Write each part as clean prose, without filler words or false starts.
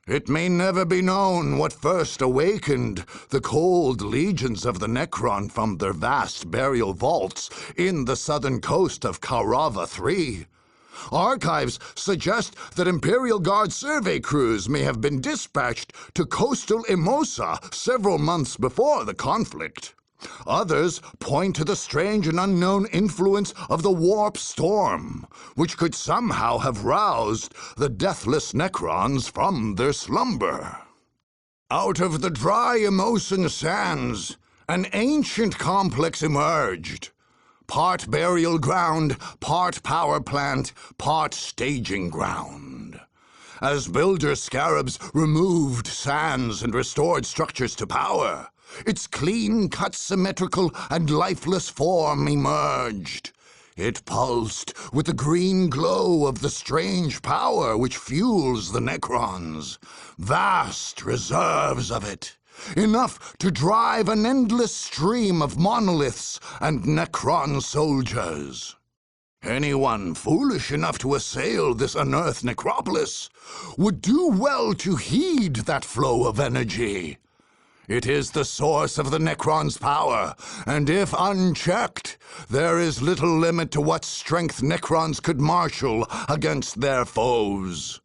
It may never be known what first awakened the cold legions of the Necron from their vast burial vaults in the southern coast of Kaurava III. Archives suggest that Imperial Guard survey crews may have been dispatched to coastal Emosa several months before the conflict. Others point to the strange and unknown influence of the warp storm, which could somehow have roused the deathless Necrons from their slumber. Out of the dry Emosan sands, an ancient complex emerged. Part burial ground, part power plant, part staging ground. As builder scarabs removed sands and restored structures to power, its clean-cut, symmetrical, and lifeless form emerged. It pulsed with the green glow of the strange power which fuels the Necrons. Vast reserves of it. Enough to drive an endless stream of monoliths and Necron soldiers. Anyone foolish enough to assail this unearthed necropolis would do well to heed that flow of energy. It is the source of the Necron's power, and if unchecked, there is little limit to what strength Necrons could marshal against their foes.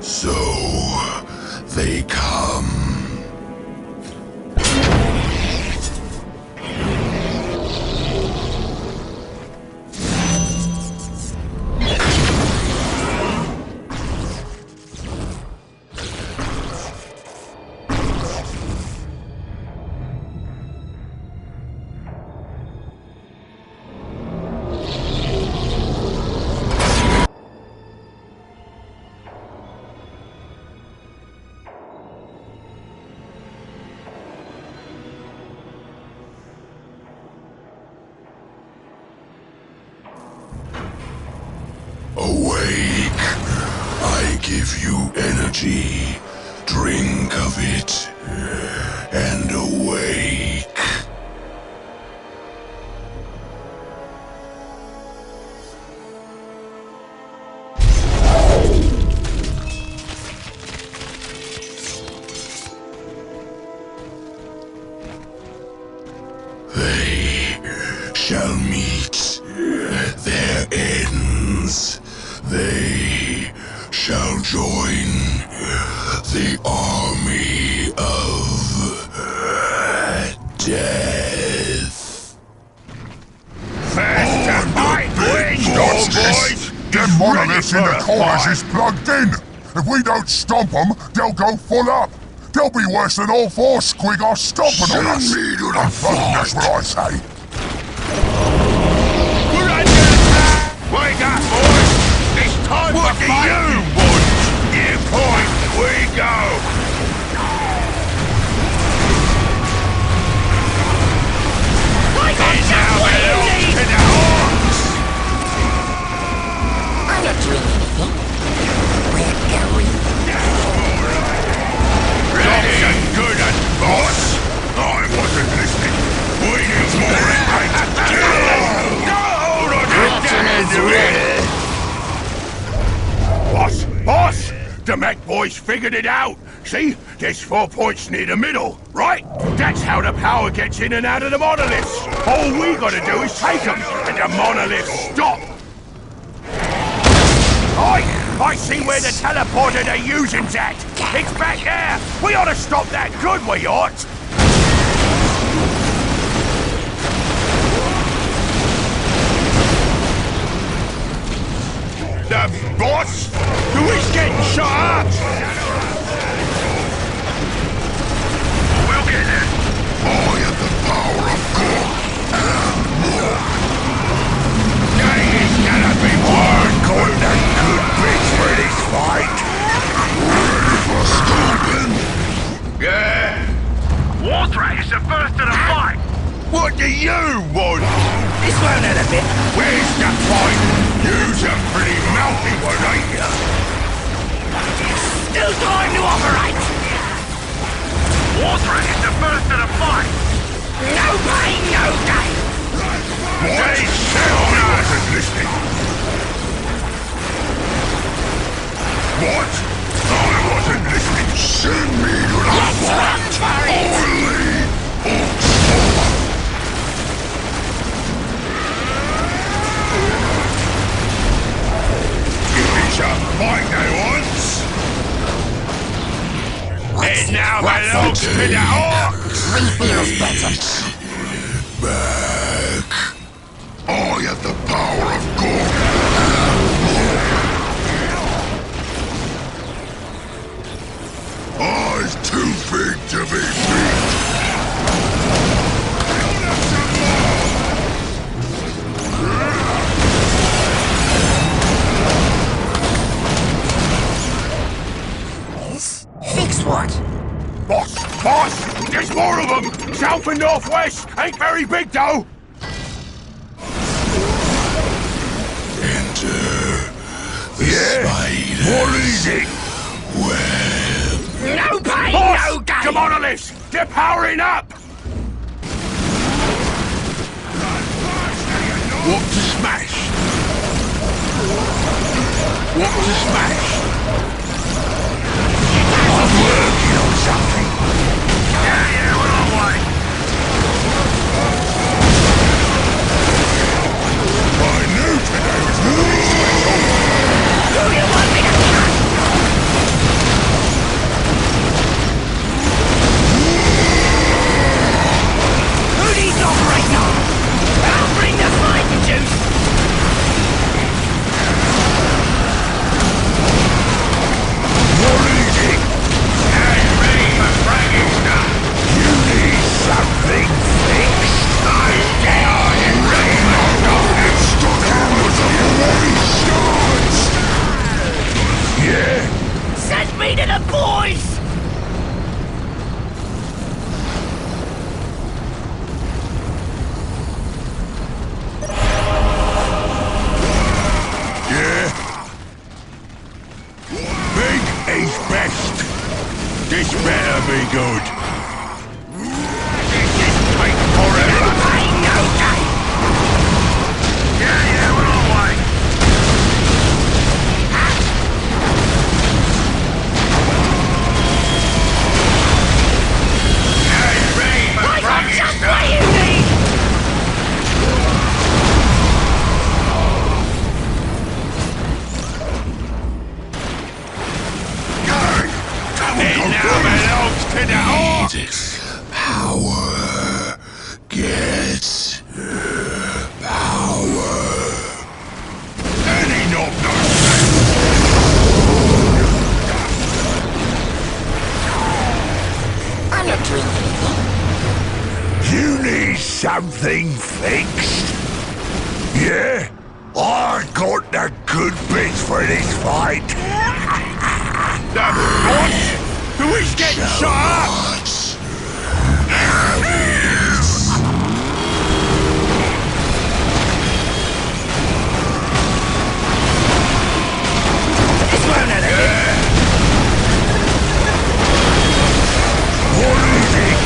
So, they come. Awake. I give you energy. Drink of it. And awake. They shall meet their ends. They shall join the army of death. Faster, fight, What's this? Them monoliths in the corners is plugged in. If we don't stomp them, they'll go full up. They'll be worse than all four Squig are stomping on us. Send me to the front. That's what I say. We're under attack! Wake up, boys! It's time for fighting! What do you want? You point, we go! I got now belongs to the Hawks! I'm not doing anything. Where are we? Ready and good and boss! I wasn't listening. We need more impact. No, not ready. Boss! The mech boys figured it out. See? There's 4 points near the middle, right? That's how the power gets in and out of the monoliths. All we gotta do is take them, and the monoliths stop. I see where the teleporter they're using's at. It's back there. We ought to stop that good, we ought. The boss? Who is getting shot up? It's the first of the fight! What do you want? This won't hurt a bit. Where's the fight? You's a pretty mouthy one, ain't ya? Still time to operate. It's the first of the fight! No pain, no gain. They said I wasn't listening! What? I wasn't listening! Send me to the Let's run for it. If it's a fight they want! It now belongs to the orcs! We feels better. back. I have the power of Gorgutz. I's too big to be beat. Fix what? Boss! There's more of them! South and northwest! Ain't very big, though! Enter the spider. What is it? Web. No pain, Boss! no gain. Come on, Alice! They're powering up! What to smash? What to smash? I'm working on something. Yeah, we're on way. I knew today was going to be special. Who do you want me to cut? Who needs operator? I'll bring the fighting juice. What is it? Get ready for bragging stuff. You need something fixed. I dare you ready for stuff. It's stuck in with a bloody shards. Yeah? Send me to the boys. Yeah? Big is best. This better be good. This is tight forever. No pain, no gain. Yeah, we're on way. Now you ready for I got bragging just stuff? what you need. It now belongs to the orcs. Power. Get power. Any knob I'm not doing anything. You need something fixed? Yeah? I got the good bits for this fight. The boss? Who is getting shot up? This won't hurt a bit. What is it?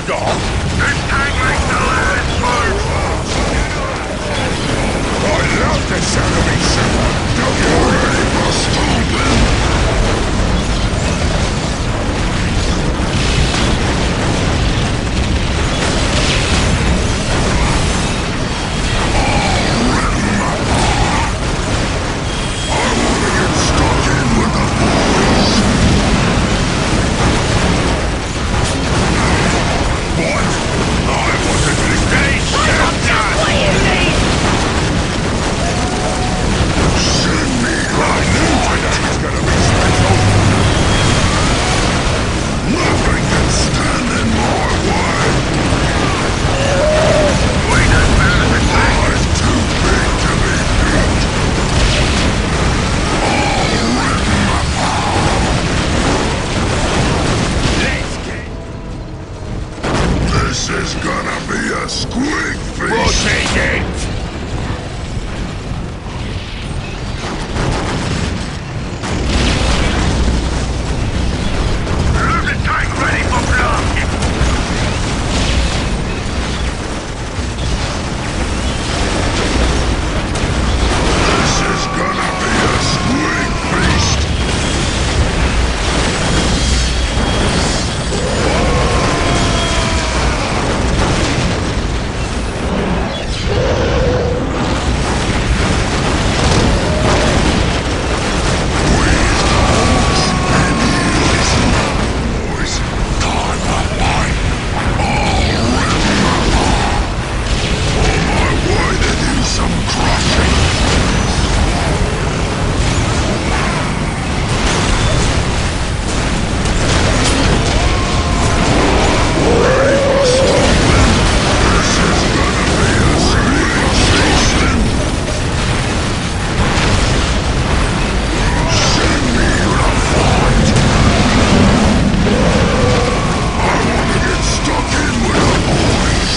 got? This tank makes the land move! I love the sound of each super! Don't you Ready for stomping? This is gonna be a squig feast! We'll take it! Move the tank ready for blast! This is gonna be a squig feast! Boys, time to fight! On my way to do some crushing! Ready for stomping? This is gonna be a squig feasting! Send me to fight! I wanna get stuck in with the boys!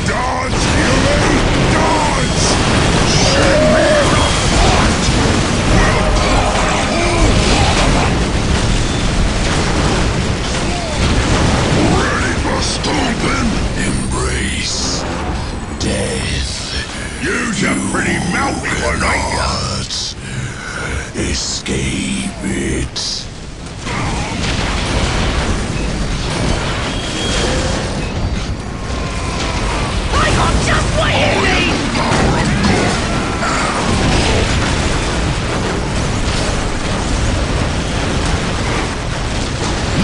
Dance, Huey! Dance! Send me to fight! We'll call a whole lot of them! Ready for stomping? Embrace death. You's a pretty mouthy one, ain't ya? But escape it. I got just what you need!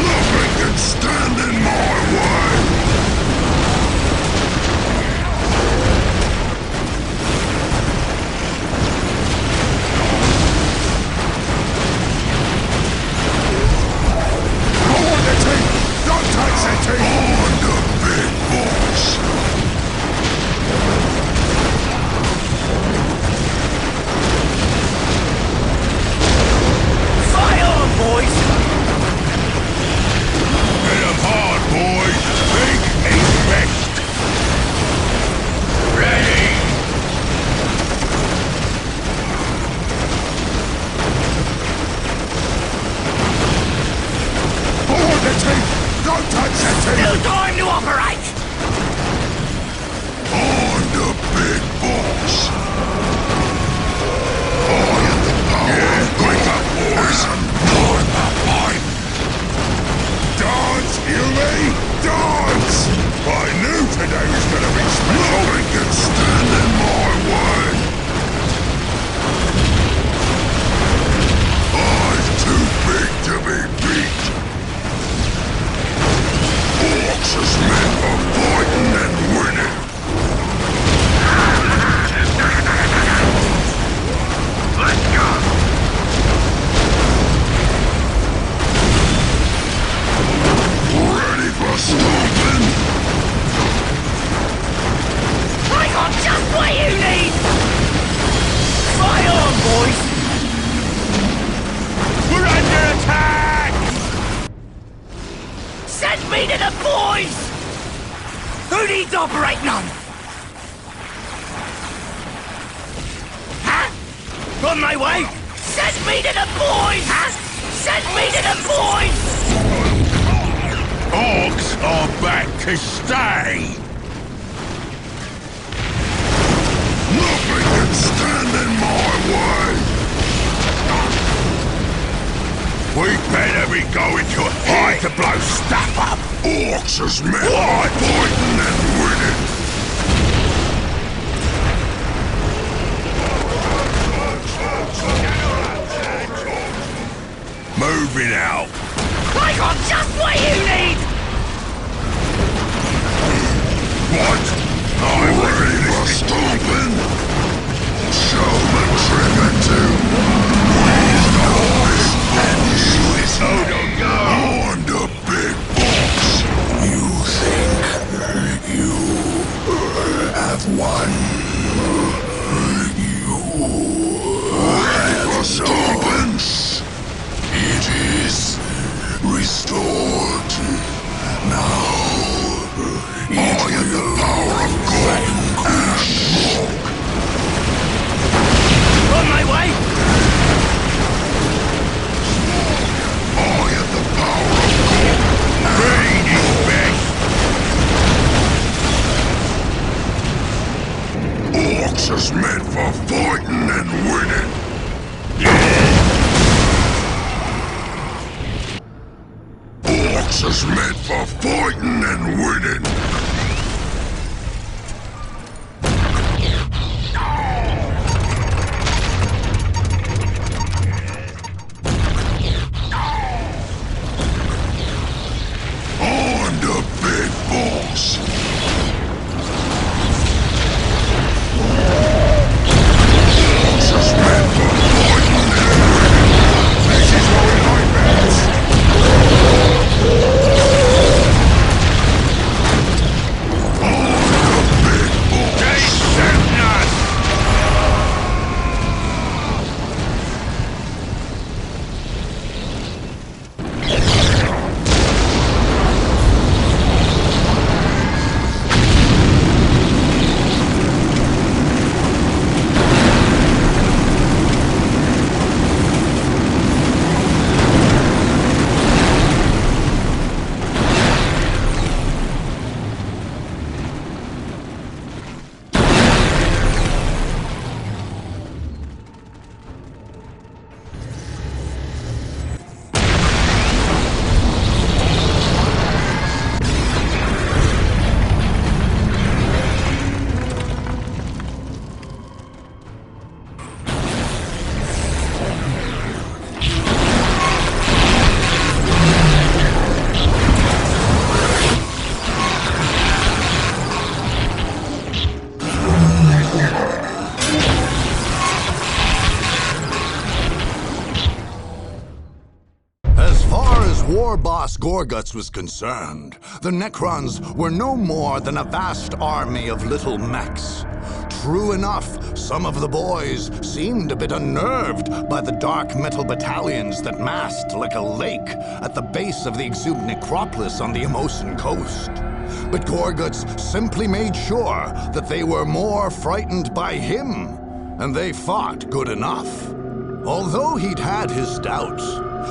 Nothing can stand in my way. Go on the team! Don't touch the team! On the big boss. Fight on, boys! Hit 'em hard, boys! Big is best! Ready! Go on the team! Don't touch the team! No time to operate! On the big boss. I am the power of wake up, boys. Time to fight. Dance, Huey! Dance! I knew today was gonna be special! Nothing can stand in my way. I'm too big to be beat. Orcs is meant for fighting and winning. Let's go. Ready for stomping? I got just what you need! Fight on, boys! We're under attack! Send me to the boys! Who needs operating on? Huh? On my way! Send me to the boys! Huh? Send me to the boys! Orcs are back to stay! Nothing can stand in my way! We better be going to a fight to blow stuff up! Orcs is meant for fighting and winning! Moving out! I got just what you need! What? I'm ready for stomping! Show the trigger to squeeze the horse and use on the big boss! You think you have won? You have for stomping! It is restored. Now, I am the power of God and smoke. On my way! I am the power of God. Rain is best! Orcs is meant for fighting and winning. Orcs is meant for fighting and winning. I'm the big boss. Orcs is meant for fighting and winning. This is what we like best. War boss Gorgutz was concerned, the Necrons were no more than a vast army of little mechs. True enough, some of the boys seemed a bit unnerved by the dark metal battalions that massed like a lake at the base of the exhumed necropolis on the Emosan coast. But Gorgutz simply made sure that they were more frightened by him, and they fought good enough. Although he'd had his doubts,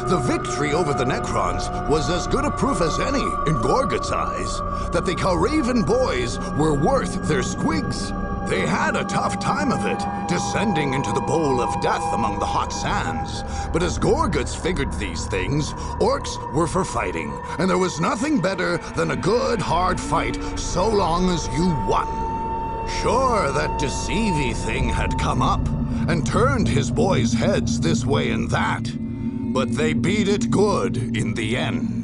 the victory over the Necrons was as good a proof as any, in Gorgutz's eyes, that the Kaurava boys were worth their squigs. They had a tough time of it, descending into the bowl of death among the hot sands. But as Gorgutz figured these things, orcs were for fighting, and there was nothing better than a good, hard fight so long as you won. Sure, that Deceivy thing had come up and turned his boys' heads this way and that, but they beat it good in the end.